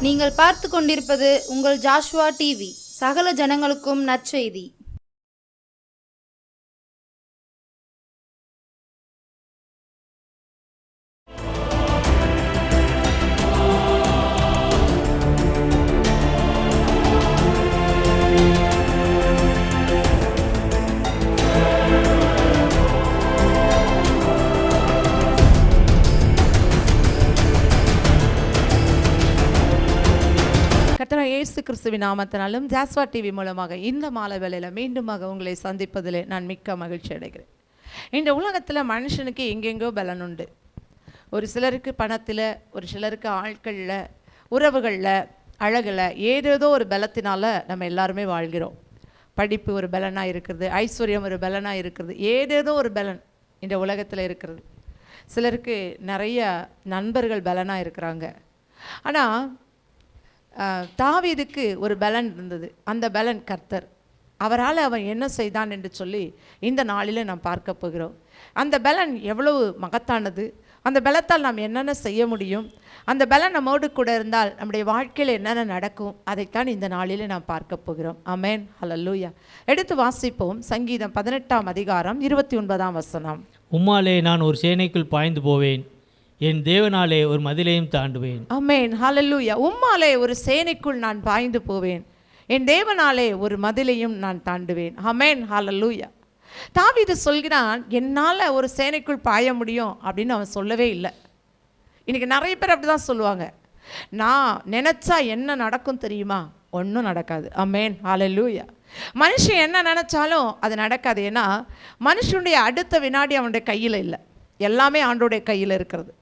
நீங்கள் பார்த்து கொண்டிருப்பது உங்கள் ஜாஷுவா டிவி. சகல ஜனங்களுக்கும் நற்செய்தி. கர்த்தராகிய இயேசு கிறிஸ்துவின் நாமத்தினாலும் ஜாஸ்வா டிவி மூலமாக இந்த மாலை வேளையில் மீண்டுமாக உங்களை சந்திப்பதில் நான் மிக்க மகிழ்ச்சி அடைகிறேன். இந்த உலகத்தில் மனுஷனுக்கு எங்கெங்கோ பலன் உண்டு. ஒரு சிலருக்கு பணத்தில், ஒரு சிலருக்கு ஆட்களில், உறவுகளில், அழகில், ஏதேதோ ஒரு பலத்தினால நம்ம எல்லாருமே வாழ்கிறோம். படிப்பு ஒரு பலனாக இருக்கிறது, ஐஸ்வர்யம் ஒரு பலனாக இருக்கிறது, ஏதேதோ ஒரு பலன் இந்த உலகத்தில் இருக்கிறது. சிலருக்கு நிறைய நண்பர்கள் பலனாக இருக்கிறாங்க. ஆனால் தாவீதுக்கு ஒரு பலன் இருந்தது. அந்த பலன் கர்த்தர். அவரால் அவன் என்ன செய்தான் என்று சொல்லி இந்த நாளில் நாம் பார்க்க போகிறோம். அந்த பலன் எவ்வளவு மகத்தானது, அந்த பலத்தால் நாம் என்னென்ன செய்ய முடியும், அந்த பலன் நம்மோடு கூட இருந்தால் நம்முடைய வாழ்க்கையில் என்னென்ன நடக்கும், அதைத்தான் இந்த நாளில் நாம் பார்க்க போகிறோம். ஆமென், ஹல்லேலூயா. எடுத்து வாசிப்போம். சங்கீதம் 18ஆம் அதிகாரம் 29ஆம் வசனம். உம்மாலே நான் ஒரு சேனைக்குள் பாய்ந்து போவேன், என் தேவனாலே ஒரு மதிலையும் தாண்டுவேன். ஆமென், ஹல்லேலூயா. உம்மாலே ஒரு சேனைக்குள் நான் பாய்ந்து போவேன், என் தேவனாலே ஒரு மதிலையும் நான் தாண்டுவேன். ஆமென், ஹல்லேலூயா. தாவீது சொல்கிறான், என்னால் ஒரு சேனைக்குள் பாய முடியும் அப்படின்னு அவன் சொல்லவே இல்லை. இன்றைக்கி நிறைய பேர் அப்படி தான் சொல்லுவாங்க. நான் நினச்சா என்ன நடக்கும் தெரியுமா? ஒன்றும் நடக்காது. ஆமென், ஹல்லேலூயா. மனுஷன் என்ன நினச்சாலும் அது நடக்காது. ஏன்னா மனுஷனுடைய அடுத்த வினாடி அவனுடைய கையில் இல்லை, எல்லாமே ஆண்டோடைய கையில் இருக்கிறது.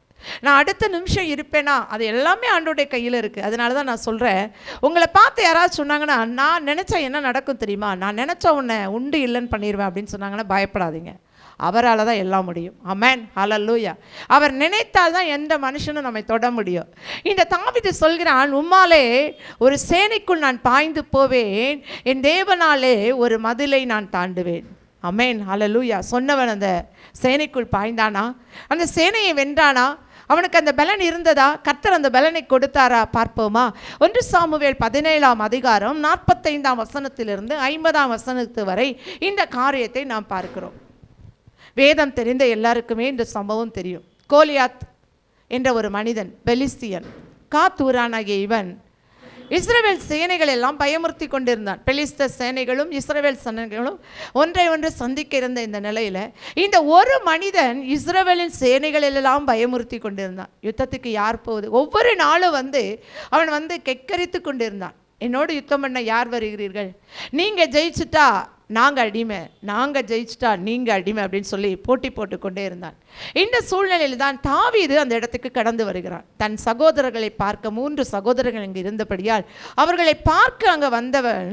நான் அடுத்த நிமிஷம் இருப்பேனா, அது எல்லாமே ஆண்டோடைய கையில் இருக்குது. அதனால தான் நான் சொல்கிறேன், உங்களை பார்த்து யாராவது சொன்னாங்கன்னா நான் நினச்சா என்ன நடக்கும் தெரியுமா, நான் நினச்சா உன்னை உண்டு இல்லைன்னு பண்ணிடுவேன் அப்படின்னு சொன்னாங்கன்னா பயப்படாதீங்க. அவரால் தான் எல்லாம் முடியும். ஆமென், ஹல்லேலூயா. அவர் நினைத்தால் தான் எந்த மனுஷனும் நம்மை தொட முடியும். இந்த தாவீது சொல்கிறான், உம்மாலே ஒரு சேனைக்குள் நான் பாய்ந்து போவேன், என் தேவனாலே ஒரு மதிலை நான் தாண்டுவேன். ஆமென், ஹல்லேலூயா. சொன்னவன் அந்த சேனைக்குள் பாய்ந்தானா, அந்த சேனையை வென்றானா, அவனுக்கு அந்த பலன் இருந்ததா, கர்த்தர் அந்த பலனை கொடுத்தாரா பார்ப்போமா? 1 சாமுவேல் 17ஆம் அதிகாரம் 45ஆம் வசனத்திலிருந்து 50ஆம் வசனத்து வரை இந்த காரியத்தை நாம் பார்க்கிறோம். வேதம் தெரிந்த எல்லாருக்குமே இந்த சம்பவம் தெரியும். கோலியாத் என்ற ஒரு மனிதன், பெலிஸ்தியன், காத்தூரானாகிய இவன் இஸ்ரவேல் சேனைகள் எல்லாம் பயமுறுத்தி கொண்டிருந்தான். பெலிஸ்த சேனைகளும் இஸ்ரவேல் சேனைகளும் ஒன்றை ஒன்று சந்திக்க இருந்த இந்த நிலையில் இந்த ஒரு மனிதன் இஸ்ரவேலின் சேனைகள் எல்லாம் பயமுறுத்தி கொண்டிருந்தான். யுத்தத்துக்கு யார் போகுது? ஒவ்வொரு நாளும் அவன் கெக்கரித்து கொண்டிருந்தான். என்னோடு யுத்தம் பண்ண யார் வருகிறீர்கள்? நீங்கள் ஜெயிச்சுட்டா நாங்கள் அடிமை, நாங்கள் ஜெயிச்சிட்டா நீங்கள் அடிமை அப்படின்னு சொல்லி போட்டி போட்டு கொண்டே இருந்தான். இந்த சூழ்நிலையில் தான் தாவீது அந்த இடத்துக்கு கடந்து வருகிறான். தன் சகோதரர்களை பார்க்க 3 சகோதரர்கள் இங்கு இருந்தபடியால் அவர்களை பார்க்க அங்கே வந்தவன்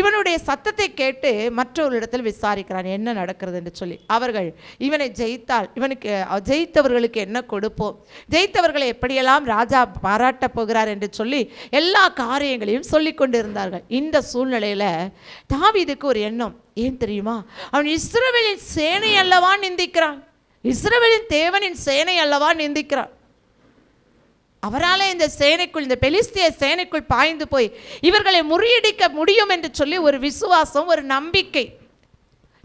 இவனுடைய சத்தத்தை கேட்டு மற்றொரு இடத்தில் விசாரிக்கிறான், என்ன நடக்கிறது என்று சொல்லி. அவர்கள் இவனை ஜெயித்தால் இவனுக்கு ஜெயித்தவர்களுக்கு என்ன கொடுப்போம், ஜெயித்தவர்களை எப்படியெல்லாம் ராஜா பாராட்டப் போகிறார் என்று சொல்லி எல்லா காரியங்களையும் சொல்லி கொண்டு இருந்தார்கள். இந்த சூழ்நிலையில் தாவீதுக்கு ஒரு எண்ணம். ஏன் தெரியுமா? அவன் இஸ்ரவேலின் சேனை அல்லவா நிந்திக்கிறான், இஸ்ரவேலின் தேவனின் சேனை அல்லவா நிந்திக்கிறான். அவரால் இந்த சேனைக்குள், இந்த பெலிஸ்திய சேனைக்குள் பாய்ந்து போய் இவர்களை முறியடிக்க முடியும் என்று சொல்லி ஒரு விசுவாசம், ஒரு நம்பிக்கை.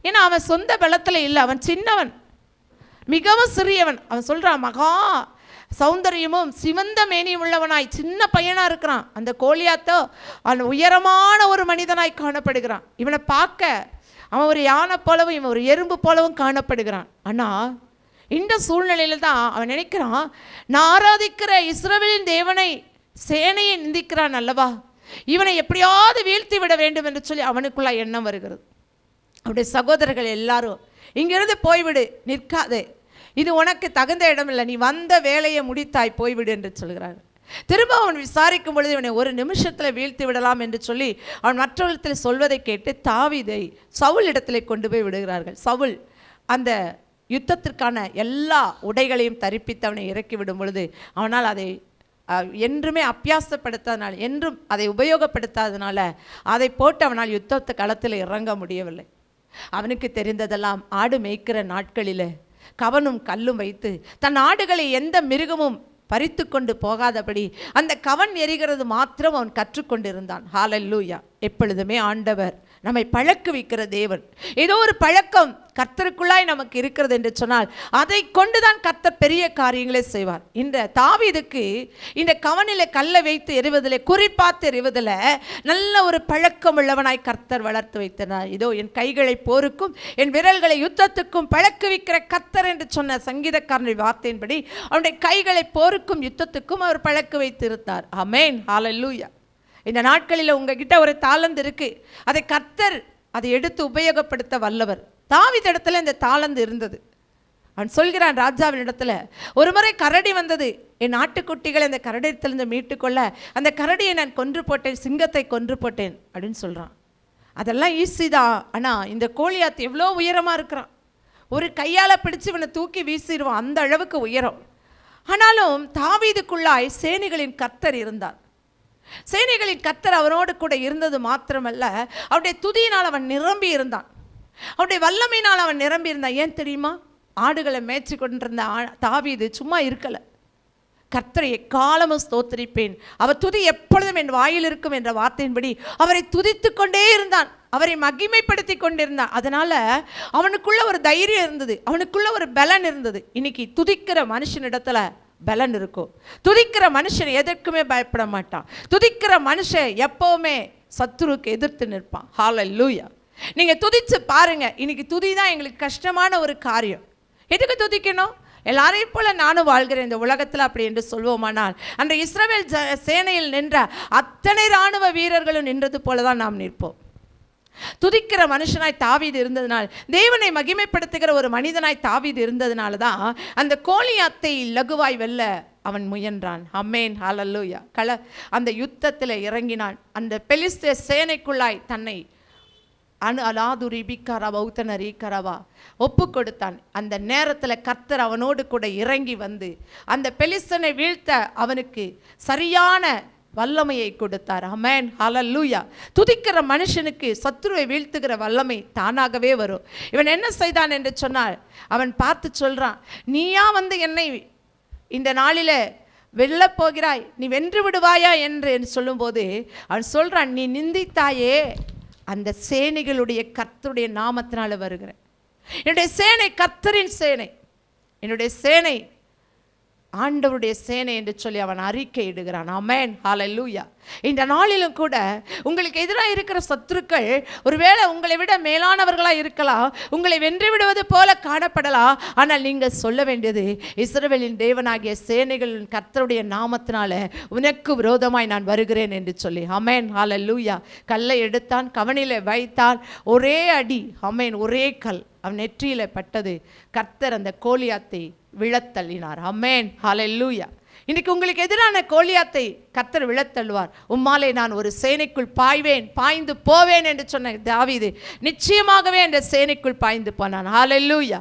ஏன்னா அவன் சொந்த பலத்தில் இல்லை, அவன் சின்னவன், மிகவும் சிறியவன். அவன் சொல்கிறான், மகா சௌந்தரியமும் சிவந்த மேனியும் உள்ளவனாய் சின்ன பையனாக இருக்கிறான். அந்த கோலியாத்தோ அவன் உயரமான ஒரு மனிதனாய் காணப்படுகிறான். இவனை பார்க்க அவன் ஒரு யானை போலவும் இவன் ஒரு எறும்பு போலவும் காணப்படுகிறான். ஆனால் இந்த சூழ்நிலையில் தான் அவன் நினைக்கிறான், நான் ஆராதிக்கிற இஸ்ரவேலின் தேவனை சேனையை நிந்திக்கிறான் அல்லவா, இவனை எப்படியாவது வீழ்த்தி விட வேண்டும் என்று சொல்லி அவனுக்குள்ள எண்ணம் வருகிறது. அவருடைய சகோதரர்கள் எல்லாரும், இங்கிருந்து போய்விடு, நிற்காதே, இது உனக்கு தகுந்த இடம் இல்லை, நீ வந்த வேலையை முடித்தாய், போய்விடு என்று சொல்கிறார். திரும்ப அவன் விசாரிக்கும் பொழுது இவனை ஒரு நிமிஷத்தில் வீழ்த்தி விடலாம் என்று சொல்லி அவன் மற்றவர்களிடத்தில் சொல்வதை கேட்டு தாவீதை சவுல் இடத்துல கொண்டு போய் விடுகிறார்கள். சவுல் அந்த யுத்தத்திற்கான எல்லா உடைகளையும் தரிப்பித்து அவனை இறக்கி விடும் பொழுது அவனால் அதை என்றுமே அபியாசப்படுத்தாதனால், என்றும் அதை உபயோகப்படுத்தாதனால அதை போட்டு அவனால் யுத்தத்து களத்தில் இறங்க முடியவில்லை. அவனுக்கு தெரிந்ததெல்லாம் ஆடு மேய்க்கிற நாட்களில் கவனும் கல்லும் வைத்து தன் ஆடுகளை எந்த மிருகமும் பறித்து கொண்டு போகாதபடி அந்த கவன் எரிகிறது மாத்திரம் அவன் கற்றுக்கொண்டிருந்தான். ஹல்லேலூயா. எப்பொழுதுமே ஆண்டவர் நம்மை பழக்குவிக்கிற தேவன். ஏதோ ஒரு பழக்கம் கர்த்தருக்குள்ளாய் நமக்கு இருக்கிறது என்று சொன்னால் அதை கொண்டுதான் கர்த்தர் பெரிய காரியங்களை செய்வார். இந்த தாவீதுக்கு இந்த கவனில கல்லை வைத்து எறிவதில், குறிப்பாத்து எறிவதில் நல்ல ஒரு பழக்கம் உள்ளவனாய் கர்த்தர் வளர்த்து வைத்தனர். இதோ என் கைகளை போருக்கும் என் விரல்களை யுத்தத்துக்கும் பழக்குவிக்கிற கர்த்தர் என்று சொன்ன சங்கீதக்காரனுடைய வார்த்தையின்படி அவனுடைய கைகளை போருக்கும் யுத்தத்துக்கும் அவர் பழக்க வைத்திருந்தார். ஆமென், ஹல்லேலூயா. இந்த நாட்களில் உங்ககிட்ட ஒரு தாளந்து இருக்கு, அதை கர்த்தர் அதை எடுத்து உபயோகப்படுத்த வல்லவர். தாவீது இடத்துல இந்த தாளந்து இருந்தது. அவன் சொல்கிறான் ராஜாவின் இடத்துல, ஒரு முறை கரடி வந்தது, என் ஆட்டுக்குட்டிகளை அந்த கரடியிலிருந்து மீட்டுக்கொள்ள அந்த கரடியை நான் கொன்று போட்டேன், சிங்கத்தை கொன்று போட்டேன் அப்படின்னு சொல்கிறான். அதெல்லாம் ஈஸி தான். ஆனால் இந்த கோலியாத் எவ்வளோ உயரமாக இருக்கிறான், ஒரு கையால் பிடிச்சு இவனை தூக்கி வீசிடுவான், அந்த அளவுக்கு உயரம். ஆனாலும் தாவீதுக்குள்ளாய் சேனைகளின் கர்த்தர் இருந்தார். சேனைகளின் கர்த்தர் அவனோடு கூட இருந்தது மாத்திரமல்ல, அவருடைய துதியினால் அவன் நிரம்பி இருந்தான், அவருடைய வல்லமையினால் அவன் நிரம்பி இருந்தான். ஏன் தெரியுமா? ஆடுகளை மேய்ச்சி கொண்டிருந்த தாவீது சும்மா இருக்கலை. கர்த்தரை எக்காலமும் ஸ்தோத்திரிப்பேன், அவர் துதி எப்பொழுதும் என் வாயில் இருக்கும் என்ற வார்த்தையின்படி அவரை துதித்து கொண்டே இருந்தான், அவரை மகிமைப்படுத்தி கொண்டிருந்தான். அதனால அவனுக்குள்ள ஒரு தைரியம் இருந்தது, அவனுக்குள்ள ஒரு பலன் இருந்தது. இன்னைக்கு துதிக்கிற மனுஷனிடத்துல பலன் இருக்கும். துதிக்கிற மனுஷன் எதற்குமே பயப்பட மாட்டான். துதிக்கிற மனுஷன் எப்பவுமே சத்துருக்கு எதிர்த்து நிற்பான். ஹல்லேலூயா. நீங்க துதிச்சு பாருங்க. இன்னைக்கு துதி தான் எங்களுக்கு கஷ்டமான ஒரு காரியம். எதுக்கு துதிக்கணும்? எல்லாரையும் போல நானும் வாழ்கிறேன் இந்த உலகத்தில் அப்படி என்று சொல்வோமானால், அந்த இஸ்ரவேல் சேனையில் நின்ற அத்தனை இராணுவ வீரர்களும் நின்றது போலதான் நாம் நிற்போம். துதிக்கிற மனுஷனாய் தாவீது இருந்ததுனால், தேவனை மகிமைப்படுத்துகிற ஒரு மனிதனாய் தாவீது இருந்ததுனால தான் அந்த கோலியாத்தை லகுவாய் வெல்ல அவன் முயன்றான். ஆமென், ஹல்லேலூயா. அந்த யுத்தத்தில் இறங்கினான். அந்த பெலிஸ்தே சேனைக்குள்ளாய் தன்னை ஒப்பு கொடுத்தான். அந்த நேரத்தில் கர்த்தர் அவனோடு கூட இறங்கி வந்து அந்த பெலிஸ்தனை வீழ்த்த அவனுக்கு சரியான வல்லமையை கொடுத்தார். ஆமென், ஹல்லேலூயா. துதிக்கிற மனுஷனுக்கு சத்துருவை வீழ்த்துகிற வல்லமை தானாகவே வரும். இவன் என்ன செய்தான் என்று சொன்னால், அவன் பார்த்து சொல்றான், நீயா வந்து என்னை இந்த நாளில் வெல்ல போகிறாய், நீ வென்று விடுவாயா என்று சொல்லும்போது அவன் சொல்றான், நீ நிந்தித்தாயே, அந்த சேனைகளுடைய கர்த்தருடைய நாமத்தினால வருகிறேன். என்னுடைய சேனை கர்த்தரின் சேனை, என்னுடைய சேனை ஆண்டவருடைய சேனை என்று சொல்லி அவன் அறிக்கை இடுகிறான். ஆமென், ஹல்லேலூயா. இந்த நாளிலும் கூட உங்களுக்கு எதிராக இருக்கிற சத்துருக்கள் ஒருவேளை உங்களை விட மேலானவர்களாக இருக்கலாம், உங்களை வென்று விடுவது போல காணப்படலாம். ஆனால் நீங்கள் சொல்ல வேண்டியது, இஸ்ரவேலின் தேவனாகிய சேனைகளின் கர்த்தருடைய நாமத்தினால உனக்கு விரோதமாய் நான் வருகிறேன் என்று சொல்லி. ஆமென், ஹல்லேலூயா. கல்லை எடுத்தான், கவனில வைத்தான், ஒரே அடி, ஆமென், ஒரே கல் அவன் நெற்றியில பட்டது. கர்த்தர் அந்த கோலியாத்தை விழத்தள்ளினார். ஆமென், ஹல்லேலூயா. இன்னைக்கு உங்களுக்கு எதிரான கோலியாத்தை கர்த்தர் விழத்தள்ளுவார். உம்மாலே நான் ஒரு சேனைக்குள் பாய்வேன், பாய்ந்து போவேன் என்று சொன்ன தாவீது நிச்சயமாகவே அந்த சேனைக்குள் பாய்ந்து போனான். ஹல்லேலூயா.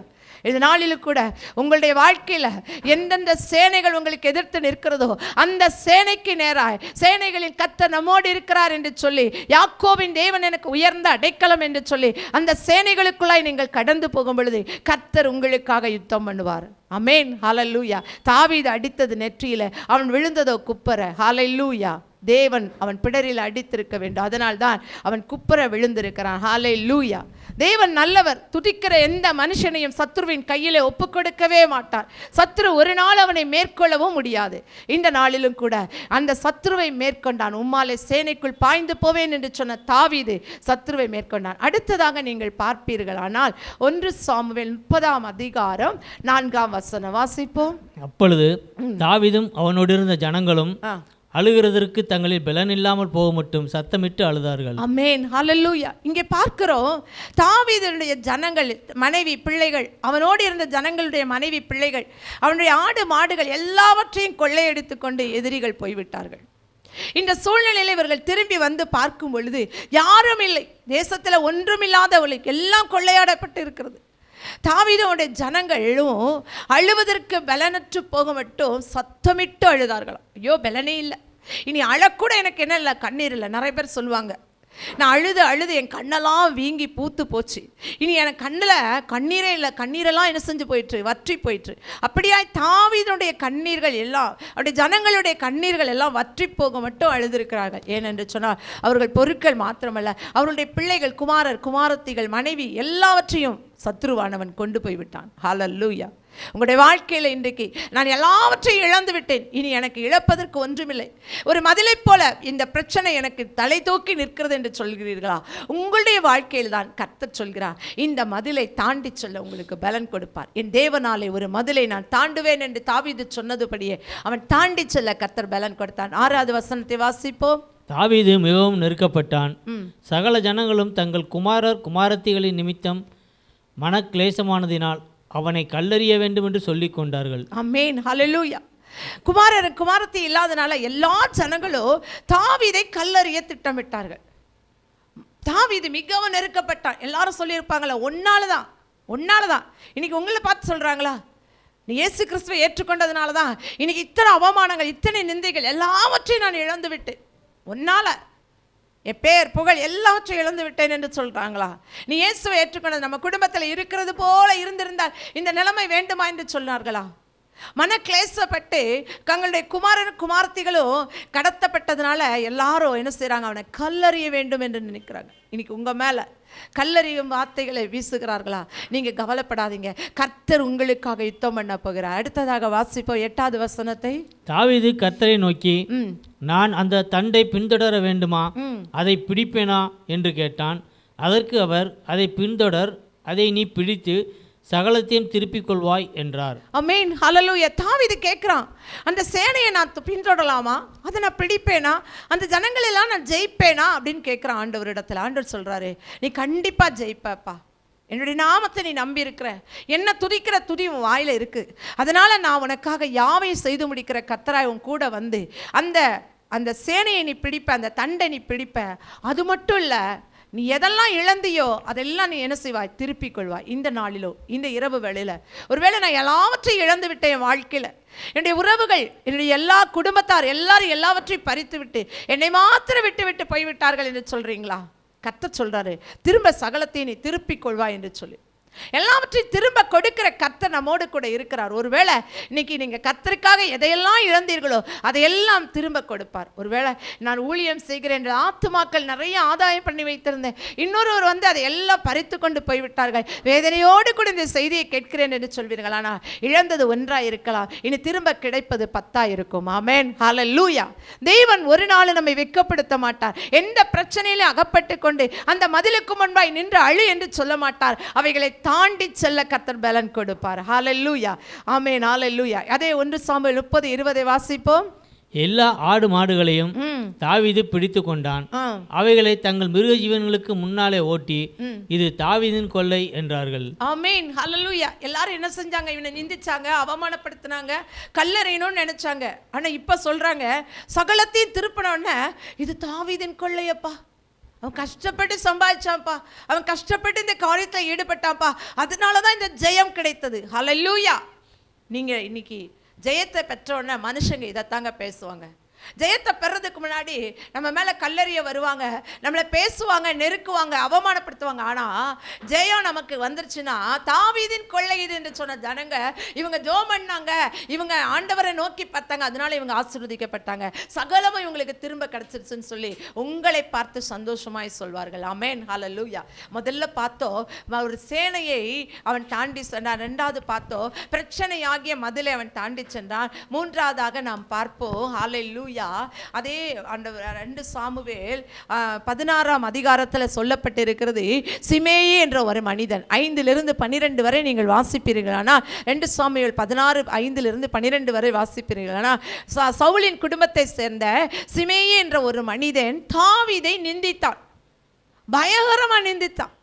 இந்த நாளிலும் கூட உங்களுடைய வாழ்க்கையில் எந்தெந்த சேனைகள் உங்களுக்கு எதிர்த்து நிற்கிறதோ அந்த சேனைக்கு நேராய் சேனைகளின் கர்த்தர் நம்மோடு இருக்கிறார் என்று சொல்லி, யாக்கோபின் தேவன் எனக்கு உயர்ந்த அடைக்கலம் என்று சொல்லி அந்த சேனைகளுக்குள்ளாய் நீங்கள் கடந்து போகும் பொழுது கர்த்தர் உங்களுக்காக யுத்தம் பண்ணுவார். ஆமென், ஹல்லேலூயா. தாவீது அடித்தது நெற்றியில, அவன் விழுந்ததோ குப்பர. ஹல்லேலூயா. தேவன் அவன் பிடரில் அடித்திருக்க வேண்டும், அதனால்தான் அவன் குப்பர விழுந்திருக்கிறான். ஹல்லேலூயா. தேவன் நல்லவர். துதிக்கிற எந்த மனுஷனையும் சத்துருவின் கையிலே ஒப்பு கொடுக்கவே மாட்டார். சத்துரு ஒரு நாள் அவனை மேற்கொள்ளவும் முடியாது. இந்த நாளிலும் கூட அந்த சத்துருவை மேற்கொண்டான். உம்மாலே சேனைக்குள் பாய்ந்து போவேன் என்று சொன்ன தாவீது சத்துருவை மேற்கொண்டான். அடுத்ததாக நீங்கள் பார்ப்பீர்கள் ஆனால் 1 சாமுவேல் 30ஆம் அதிகாரம் 4ஆம் வசனம் வாசிப்போம். அப்பொழுது தாவீதும் அவனோடு இருந்த ஜனங்களும் அழுகிறதற்கு தங்களில் பலன் இல்லாமல் போக மட்டும் சத்தமிட்டு அழுதார்கள். ஆமென், ஹல்லேலூயா. இங்கே பார்க்கிறோம், தாவீதுடைய ஜனங்கள், மனைவி பிள்ளைகள், அவனோடு இருந்த ஜனங்களுடைய மனைவி பிள்ளைகள், அவனுடைய ஆடு மாடுகள் எல்லாவற்றையும் கொள்ளையடித்து கொண்டு எதிரிகள் போய்விட்டார்கள். இந்த சூழ்நிலையில் இவர்கள் திரும்பி வந்து பார்க்கும் பொழுது யாரும் இல்லை, தேசத்தில் ஒன்றுமில்லாதவர்களுக்கு எல்லாம் கொள்ளையாடப்பட்டு இருக்கிறது. தாவீதுடைய ஜனங்களும் அழுவதற்கு பலனற்று போக மட்டும் சத்தமிட்டு அழுதார்களாம். ஐயோ, பலனே இல்லை, இனி அழக்கூட எனக்கு என்ன இல்லை, கண்ணீர் இல்லை. நிறைய பேர் சொல்லுவாங்க, நான் அழுது அழுது என் கண்ணெல்லாம் வீங்கி பூத்து போச்சு. இனி எனக்கு கண்ணில் கண்ணீரே இல்லை, கண்ணீரெல்லாம் என்ன செஞ்சு போயிட்டு வற்றி போயிட்டு. அப்படியாய் தாவீதுடைய கண்ணீர்கள் எல்லாம், அவருடைய ஜனங்களுடைய கண்ணீர்கள் எல்லாம் வற்றி போக மட்டும் அழுதிருக்கிறார்கள். ஏனென்று சொன்னால் அவர்கள் பொருட்கள் மாத்திரமல்ல, அவருடைய பிள்ளைகள், குமாரர், குமாரத்திகள், மனைவி எல்லாவற்றையும் சத்ருவானவன் கொண்டு போய்விட்டான். ஹல்லேலூயா. உங்களுடைய வாழ்க்கையில் இன்றைக்கு நான் எல்லாவற்றையும் இழந்து விட்டேன், இனி எனக்கு இழப்பதற்கு ஒன்றுமில்லை, ஒரு மதிலை போல இந்த பிரச்சனை எனக்கு தலை தூக்கி நிற்கிறது என்று சொல்கிறீர்களா? உங்களுடைய வாழ்க்கையில் தான் கர்த்தர் சொல்கிறார், இந்த மதிலை தாண்டி சொல்ல உங்களுக்கு பலன் கொடுப்பார். என் தேவனாலே ஒரு மதிலை நான் தாண்டுவேன் என்று தாவீது சொன்னதுபடியே அவன் தாண்டி செல்ல கர்த்தர் பலன் கொடுத்தான். 6வது வசனத்தை வாசிப்போம். தாவீது மிகவும் நெருக்கப்பட்டான். சகல ஜனங்களும் தங்கள் குமாரர் குமாரத்திகளின் நிமித்தம் மனக்லேசமானதினால் அவனை கல்லறிய வேண்டும் என்று சொல்லிக் கொண்டார்கள். ஆமென், ஹல்லேலூயா. குமாரர் குமாரத்தி இல்லாதனால எல்லா ஜனங்களும் தாவீதை கல்லறிய திட்டமிட்டார்கள். தாவீது மிகவும் நெருக்கப்பட்டான். எல்லாரும் சொல்லியிருப்பாங்களா, ஒன்னாலதான் ஒன்னாலதான். இன்னைக்கு உங்களை பார்த்து சொல்றாங்களா, நீ இயேசு கிறிஸ்துவை ஏற்றுக்கொண்டதுனால தான் இன்னைக்கு இத்தனை அவமானங்கள், இத்தனை நிந்தைகள் எல்லாவற்றையும் நான் இழந்து விட்டேன், ஒன்னால என் பேர் புகழ் எல்லாவற்றையும் இழந்து விட்டேன் என்று சொல்கிறாங்களா? நீ இயேசுவை ஏற்றுக்கொண்டது நம்ம குடும்பத்தில் இருக்கிறது போல இருந்திருந்தால் இந்த நிலைமை வேண்டுமா என்று சொன்னார்களா? மனக்லேசப்பட்டு தங்களுடைய குமாரன் குமாரத்திகளும் கடத்தப்பட்டதுனால எல்லாரும் என்ன செய்கிறாங்க, அவனை கல்லறிய வேண்டும் என்று நினைக்கிறாங்க. இன்னைக்கு உங்கள் மேலே கல்லறியும் வார்த்தைகளை வீசுகிறார்களா? நீங்கள் கவலைப்படாதீங்க, கர்த்தர் உங்களுக்காக யுத்தம் பண்ண போகிறார். அடுத்ததாக வாசிப்போம் 8வது வசனத்தை. தாவீது கர்த்தரை நோக்கி, நான் அந்த தண்டை பின்தொடர வேண்டுமா, அதை பிடிப்பேனா என்று கேட்டான். அதற்கு அவர், அதை பின்தொடர், அதை நீ பிடித்து சகலத்தையும் திருப்பிக் கொள்வாய் என்றார். ஆமென், ஹல்லேலூயா. தாவீது கேட்குறான், அந்த சேனையை நான் பின்தொடரலாமா, அதை நான் பிடிப்பேனா, அந்த ஜனங்களெல்லாம் நான் ஜெயிப்பேனா அப்படின்னு கேட்குறான் ஆண்டவரிடத்தில். ஆண்டவர் சொல்கிறாரு, நீ கண்டிப்பாக ஜெயிப்பப்பா, என்னுடைய நாமத்தை நீ நம்பி இருக்கிற, என்ன துதிக்கிற துதி உன் வாயில் இருக்குது, அதனால் நான் உனக்காக யாவையும் செய்து முடிக்கிற கர்த்தராய் உன் கூட வந்து அந்த சேனையை நீ பிடிப்ப, அந்த தண்டை நீ பிடிப்ப. அது மட்டும் இல்லை, நீ எதெல்லாம் இழந்தியோ அதெல்லாம் நீ என்ன செய்வாய், திருப்பிக் கொள்வாய். இந்த நாளிலோ, இந்த இரவு வேளையில் ஒருவேளை நான் எல்லாவற்றையும் இழந்து விட்டேன் என் வாழ்க்கையில், என்னுடைய உறவுகள், என்னுடைய எல்லா குடும்பத்தார் எல்லாரும் எல்லாவற்றையும் பறித்து விட்டு என்னை மாத்திரம் விட்டு விட்டு போய்விட்டார்கள் என்று சொல்கிறீங்களா? கர்த்தர் சொல்கிறாரு, திரும்ப சகலத்தை நீ திருப்பிக் கொள்வாய் என்று சொல்லி. எல்லாவற்றையும் திரும்ப கொடுக்கிற கர்த்தர் நம்மோடு கூட இருக்கிறார். ஒருவேளை இன்னைக்கு நீங்கள் கர்த்தருக்காக எதையெல்லாம் இழந்தீர்களோ அதையெல்லாம் திரும்ப கொடுப்பார். ஒருவேளை நான் ஊழியம் செய்கிறேன் என்று ஆத்துமாக்கள் நிறைய ஆதாயம் பண்ணி வைத்திருந்தேன், இன்னொருவர் வந்து அதை எல்லாம் பறித்து கொண்டு போய்விட்டார்கள், வேதனையோடு கூட இந்த செய்தியை கேட்கிறேன் என்று சொல்வீர்கள். ஆனால் இழந்தது ஒன்றாக இருக்கலாம், இனி திரும்ப கிடைப்பது 10 இருக்கும். ஆமென், ஹல்லேலூயா. தேவன் ஒரு நாள் நம்மை வெட்கப்படுத்த மாட்டார். எந்த பிரச்சனையிலும் அகப்பட்டு கொண்டு அந்த மதிலுக்கு முன்பாய் நின்று அழு என்று சொல்ல மாட்டார். அவைகளை தாண்டி செல்ல கர்த்தர் பலன் கொடுப்பார். ஹல்லேலூயா, ஆமென், ஹல்லேலூயா. அதே 1 சாமுவேல் 30:20 வாசிப்போம். எல்லா ஆடு மாடுகளையும் தாவீது பிடித்து கொண்டான், அவைகளை தங்கள் மிருக ஜீவன்களுக்கு முன்னாலே ஓட்டி, இது தாவீதின் கொள்ளை என்றார்கள். ஆமென், ஹல்லேலூயா. எல்லாரும் என்ன செஞ்சாங்க, இவனை நிந்திச்சாங்க, அவமானப்படுத்தினாங்க, கல்லறையணும்னு நினைச்சாங்க. ஆனா இப்ப சொல்றாங்க, சகலத்தையும் திருப்பினோன்னு இது தாவீதின் கொள்ளையப்பா, அவன் கஷ்டப்பட்டு சம்பாதிச்சான்ப்பா, அவன் கஷ்டப்பட்டு இந்த காரியத்தில் ஈடுபட்டான்ப்பா, அதனால தான் இந்த ஜெயம் கிடைத்தது. ஹல்லேலூயா. நீங்கள் இன்னைக்கு ஜெயத்தை பெற்றோன்னே மனுஷங்க இதைத்தாங்க பேசுவாங்க. ஜெயத்தை பெறதுக்கு முன்னாடி நம்ம மேலே கல்லறிய வருவாங்க, நம்மளை பேசுவாங்க, நெருக்குவாங்க, அவமானப்படுத்துவாங்க. ஆனால் ஜெயம் நமக்கு வந்துருச்சுன்னா, தாவீதின் கொள்ளை இது என்று சொன்ன ஜனங்க இவங்க ஜெபம் பண்ணாங்க, இவங்க ஆண்டவரை நோக்கி பார்த்தாங்க, அதனால இவங்க ஆசீர்வதிக்கப்பட்டாங்க, சகலமும் இவங்களுக்கு திரும்ப கிடைச்சிருச்சுன்னு சொல்லி உங்களை பார்த்து சந்தோஷமாய் சொல்வார்கள். ஆமென், ஹல்லேலூயா. முதல்ல பார்த்தோம் ஒரு சேனையை அவன் தாண்டி சென்றான், 2வது பார்த்தோம் பிரச்சனையாகிய மதிலை அவன் தாண்டி சென்றான், 3வதாக நாம் பார்ப்போம் ஹல்லேலூயா. அதே அந்த 2 சாமுவேல் 16ஆம் அதிகாரத்தில் சொல்லப்பட்டிருக்கிறது, சிமேயி என்ற ஒரு மனிதன். 5 12 வரை நீங்கள் வாசிப்பீர்கள். ஆனால் 2 சாமுவேல் 16:5 12 வரை வாசிப்பீர்கள். ஆனால் சவுலின் குடும்பத்தை சேர்ந்த சிமேயி என்ற ஒரு மனிதன் தாவீதை நிந்தித்தான், பயங்கரமா நிந்தித்தான்.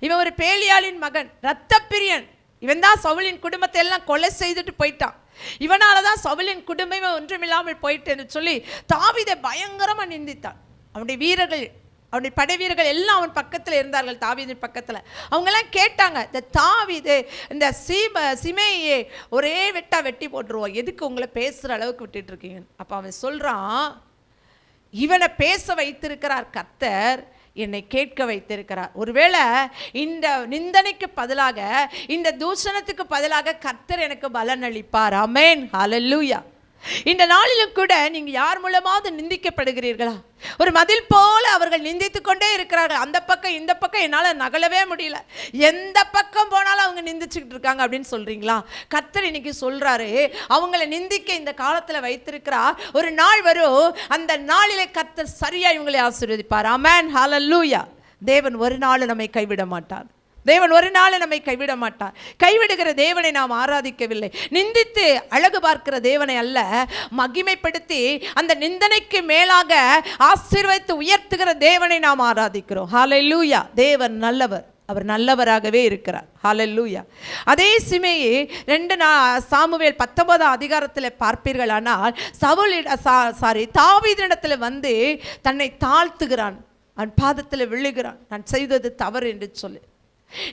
இவன் ஒரு பேலியாளின் மகன், இரத்தப்பிரியன். இவன் தான் சவுலின் குடும்பத்தை எல்லாம் கொலை செய்துட்டு போயிட்டான். இவனால தான் சவுலின் குடும்பமே ஒன்றுமில்லாமல் போயிட்டேன்னு சொல்லி தாவீதை பயங்கரமா நிந்தித்தான். அவனுடைய வீரர்கள், அவனுடைய படை வீரர்கள் எல்லாம் அவன் பக்கத்தில் இருந்தார்கள், தாவீதின் பக்கத்தில். அவங்கெல்லாம் கேட்டாங்க, இந்த தாவீது இந்த சிமேயை ஒரே வெட்டா வெட்டி போட்டுருவோம், எதுக்கு உங்களை பேசுகிற அளவுக்கு விட்டுட்டு இருக்கீங்க? அப்போ அவன் சொல்கிறான், இவனை பேச வைத்திருக்கிறார் கர்த்தர், என்னை கேட்க வைத்திருக்கிறார். ஒருவேளை இந்த நிந்தனைக்கு பதிலாக, இந்த தூஷணத்துக்கு பதிலாக கர்த்தர் எனக்கு பலன் அளிப்பார். ஆமென், ஹல்லேலூயா. இந்த நாளிலும் கூட நீங்கள் யார் மூலமாவது நிந்திக்கப்படுகிறீர்களா? ஒரு மதில் போல அவர்கள் நிந்தித்து கொண்டே இருக்கிறார்கள். அந்த பக்கம் இந்த பக்கம் என்னால் நகலவே முடியல, எந்த பக்கம் போனாலும் அவங்க நிந்திச்சுக்கிட்டு இருக்காங்க அப்படின்னு சொல்றீங்களா? கர்த்தர் இன்னைக்கு சொல்றாரு, அவங்களை நிந்திக்க இந்த காலத்தில் வைத்திருக்கிறார். ஒரு நாள் வரும், அந்த நாளிலே கர்த்தர் சரியா இவங்களை ஆசீர்வதிப்பார். ஆமென், ஹல்லேலூயா. தேவன் ஒரு நாள் நம்மை கைவிட மாட்டார். தேவன் ஒரு நாள் நம்மை கைவிட மாட்டார். கைவிடுகிற தேவனை நாம் ஆராதிக்கவில்லை. நிந்தித்து அழகு பார்க்கிற தேவனை அல்ல, மகிமைப்படுத்தி அந்த நிந்தனைக்கு மேலாக ஆசீர்வதித்து உயர்த்துகிற தேவனை நாம் ஆராதிக்கிறோம். ஹல்லேலூயா. தேவன் நல்லவர், அவர் நல்லவராகவே இருக்கிறார். ஹல்லேலூயா. அதே சிமையை 2 சாமுவேல் 19 அதிகாரத்தில் பார்ப்பீர்களானால், தாவீதினிடத்தில் வந்து தன்னை தாழ்த்துகிறான், அவன் பாதத்தில் விழுகிறான், நான் செய்தது தவறு என்று சொல்லி.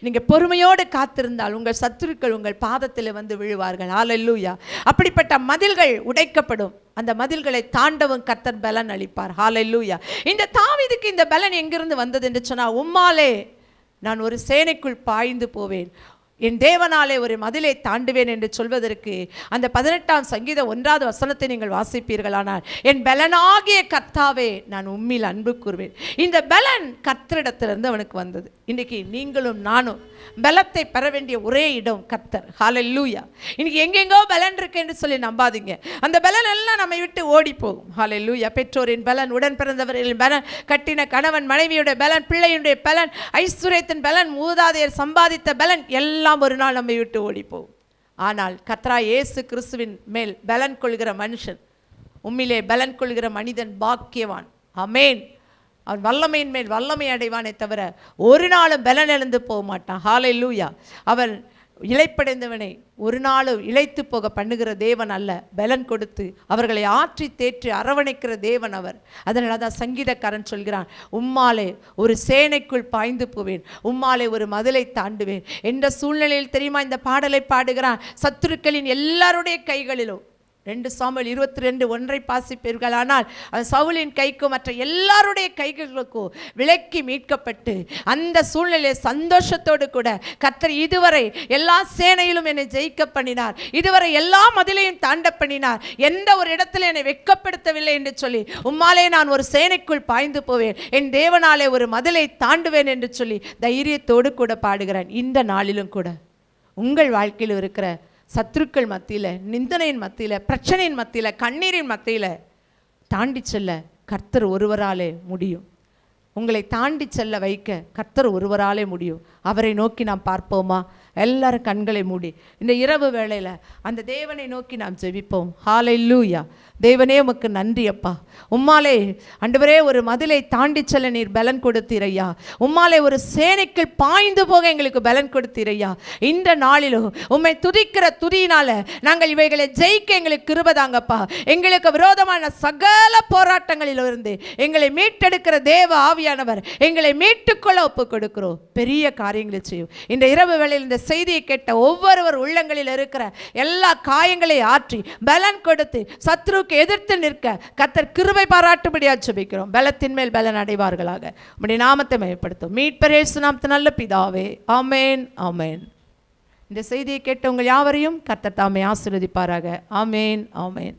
நீங்க பொறுமையோடு காத்திருந்தால் உங்கள் சத்துருக்கள் உங்கள் பாதத்தில் வந்து விழுவார்கள். ஹல்லேலூயா. அப்படிப்பட்ட மதில்கள் உடைக்கப்படும். அந்த மதில்களை தாண்டவும் கர்த்தர் பலன் அளிப்பார். ஹல்லேலூயா. இந்த தாவீதுக்கு இந்த பலன் எங்கிருந்து வந்தது என்று சொன்னால், உம்மாலே நான் ஒரு சேனைக்குள் பாய்ந்து போவேன், என் தேவனாலே ஒரு மதிலை தாண்டுவேன் என்று சொல்வதற்கு அந்த 18ஆம் சங்கீதம் 1வது வசனத்தை நீங்கள் வாசிப்பீர்களானால், என் பலனாகிய கர்த்தாவே நான் உம்மில் அன்பு கூறுவேன். இந்த பலன் கர்த்தரிடத்திலிருந்து அவனுக்கு வந்தது. இன்றைக்கி நீங்களும் நானும் பலத்தை பெற வேண்டிய ஒரே இடம் கர்த்தர். ஹல்லேலூயா. இன்னைக்கு எங்கெங்கோ பலன் இருக்கு என்று சொல்லி நம்பாதீங்க. அந்த பலன் எல்லாம் நம்மை விட்டு ஓடி போகும். ஹல்லேலூயா. பெற்றோரின் பலன், உடன் பிறந்தவர்களின் பலன், கட்டின கணவன் மனைவியுடைய பலன், பிள்ளையுடைய பலன், ஐஸ்வர்யத்தின் பலன், மூதாதையர் சம்பாதித்த பலன் எல்லாம் ஒரு நாள் நம்மை விட்டு ஓடி போகும். ஆனால் கர்த்தராகிய இயேசு கிறிஸ்துவின் மேல் பலன் கொள்கிற மனுஷன், உம்மிலே பலன் கொள்கிற மனிதன் பாக்கியவான். ஆமென். அவன் வல்லமையின் மேல் வல்லமை அடைவானே தவிர ஒரு நாளும் பலன் இழந்து போக மாட்டான். ஹல்லேலூயா. அவன் இளைப்படைந்தவனை ஒரு நாளும் இளைத்து போக பண்ணுகிற தேவன் அல்ல, பலன் கொடுத்து அவர்களை ஆற்றி தேற்றி அரவணைக்கிற தேவன் அவர். அதனால தான் சங்கீதக்காரன் சொல்கிறான், உம்மாலே ஒரு சேனைக்குள் பாய்ந்து போவேன், உம்மாலே ஒரு மதிலை தாண்டுவேன். என்ற சூழ்நிலையில் தெரியுமா இந்த பாடலை பாடுகிறான்? சத்துருக்களின் எல்லாருடைய கைகளிலும். 2 சாமுவேல் 22:1 பாசிப்பீர்களானால், சவுலின் கைக்கும் மற்ற எல்லாருடைய கைகளுக்கும் விலக்கி மீட்கப்பட்டு அந்த சூழ்நிலையை சந்தோஷத்தோடு கூட கர்த்தர் இதுவரை எல்லா சேனையிலும் என்னை ஜெயிக்க பண்ணினார், இதுவரை எல்லா மதிலையும் தாண்ட பண்ணினார், எந்த ஒரு இடத்துல என்னை வெட்கப்படுத்தவில்லை என்று சொல்லி, உம்மாலே நான் ஒரு சேனைக்குள் பாய்ந்து போவேன், என் தேவனாலே ஒரு மதிலை தாண்டுவேன் என்று சொல்லி தைரியத்தோடு கூட பாடுகிறான். இந்த நாளிலும் கூட உங்கள் வாழ்க்கையில் இருக்கிற சத்துருக்கள் மத்தியில், நிந்தனையின் மத்தியில், பிரச்சனையின் மத்தியில், கண்ணீரின் மத்தியில் தாண்டி செல்ல கர்த்தர் ஒருவராலே முடியும். உங்களை தாண்டி செல்ல வைக்க கர்த்தர் ஒருவராலே முடியும். அவரை நோக்கி நாம் பார்ப்போமா? எல்லாரும் கண்களை மூடி இந்த இரவு வேளையில் அந்த தேவனை நோக்கி நாம் ஜெபிப்போம். ஹல்லேலூயா. தேவனே உமக்கு நன்றி அப்பா. உம்மாலே ஆண்டவரே ஒரு மதிலை தாண்டி செல்ல நீர் பலன் கொடுத்தீரையா. உம்மாலே ஒரு சேனைக்குள் பாய்ந்து போக எங்களுக்கு பலன் கொடுத்தீரையா. இந்த நாளிலும் உம்மை துதிக்கிற துதியினால நாங்கள் இவைகளை ஜெயிக்க எங்களுக்கு கிருபைதாங்கப்பா. எங்களுக்கு விரோதமான சகல போராட்டங்களிலிருந்து எங்களை மீட்டெடுக்கிற தேவ ஆவியானவர் எங்களை மீட்டுக்கொள்ள ஒப்பு கொடுக்கிறோம். பெரிய காரியங்களை செய்யும். இந்த இரவு வேளையில் இந்த செய்தியை கேட்ட ஒவ்வொருவர் உள்ளங்களில் இருக்கிற எல்லா காயங்களை ஆற்றி பலன் கொடுத்து சத்ருவுக்கு எதிர்த்து நிற்க கர்த்தர் கிருபை பாராட்டும்படியா ஜெபிக்கிறோம். பலத்தின் மேல் பலன் அடைவார்களாக. உம்முடைய நாமத்தை மகிமைப்படுத்தும். மீட்பர் இயேசு நாமத்தில் நல்ல பிதாவே. ஆமென், ஆமென். இந்த செய்தியை கேட்ட உங்கள் யாவரையும் கர்த்தர் தாமே ஆசீர்வதிப்பாராக. ஆமென், ஆமென்.